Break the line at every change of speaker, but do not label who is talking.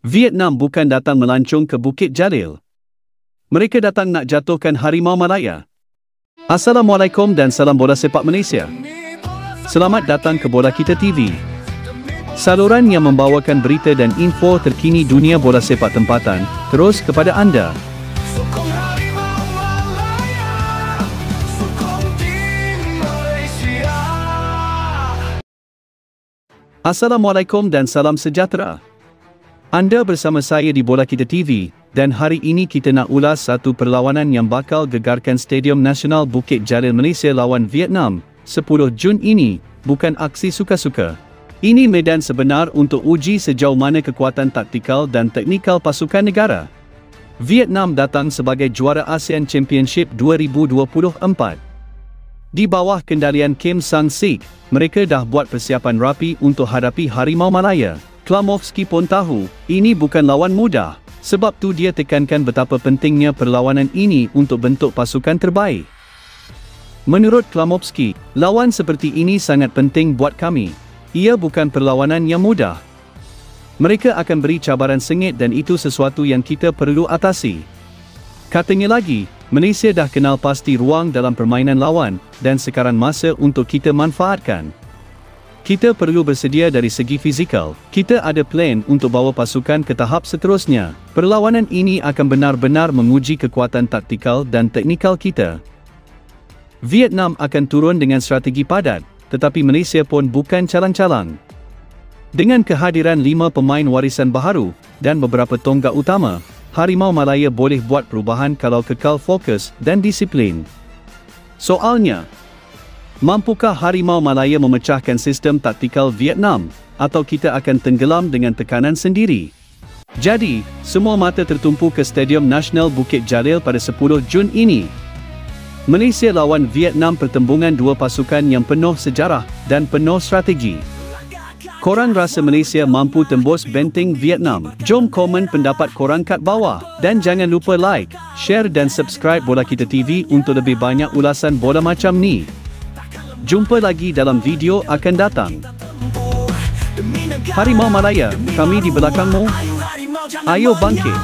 Vietnam bukan datang melancong ke Bukit Jalil. Mereka datang nak jatuhkan Harimau Malaya. Assalamualaikum dan salam bola sepak Malaysia. Selamat datang ke Bola Kita TV. Saluran yang membawakan berita dan info terkini dunia bola sepak tempatan, terus kepada anda. Assalamualaikum dan salam sejahtera. Anda bersama saya di Bola Kita TV, dan hari ini kita nak ulas satu perlawanan yang bakal gegarkan Stadium Nasional Bukit Jalil Malaysia lawan Vietnam, 10 Jun ini, bukan aksi suka-suka. Ini medan sebenar untuk uji sejauh mana kekuatan taktikal dan teknikal pasukan negara. Vietnam datang sebagai juara ASEAN Championship 2024. Di bawah kendalian Kim Sang-sik, mereka dah buat persiapan rapi untuk hadapi Harimau Malaya. Klamovski pun tahu, ini bukan lawan mudah. Sebab tu dia tekankan betapa pentingnya perlawanan ini untuk bentuk pasukan terbaik. Menurut Klamovski, lawan seperti ini sangat penting buat kami. Ia bukan perlawanan yang mudah. Mereka akan beri cabaran sengit dan itu sesuatu yang kita perlu atasi. Katanya lagi, Malaysia dah kenal pasti ruang dalam permainan lawan dan sekarang masa untuk kita manfaatkan. Kita perlu bersedia dari segi fizikal. Kita ada plan untuk bawa pasukan ke tahap seterusnya. Perlawanan ini akan benar-benar menguji kekuatan taktikal dan teknikal kita. Vietnam akan turun dengan strategi padat, tetapi Malaysia pun bukan calang-calang. Dengan kehadiran 5 pemain warisan baharu dan beberapa tonggak utama, Harimau Malaya boleh buat perubahan kalau kekal fokus dan disiplin. Soalnya, mampukah Harimau Malaya memecahkan sistem taktikal Vietnam, atau kita akan tenggelam dengan tekanan sendiri? Jadi, semua mata tertumpu ke Stadium Nasional Bukit Jalil pada 10 Jun ini. Malaysia lawan Vietnam, pertembungan dua pasukan yang penuh sejarah dan penuh strategi. Korang rasa Malaysia mampu tembus benteng Vietnam? Jom komen pendapat korang kat bawah. Dan jangan lupa like, share dan subscribe Bola Kita TV untuk lebih banyak ulasan bola macam ni. Jumpa lagi dalam video akan datang. Harimau Malaya, kami di belakangmu. Ayo bangkit.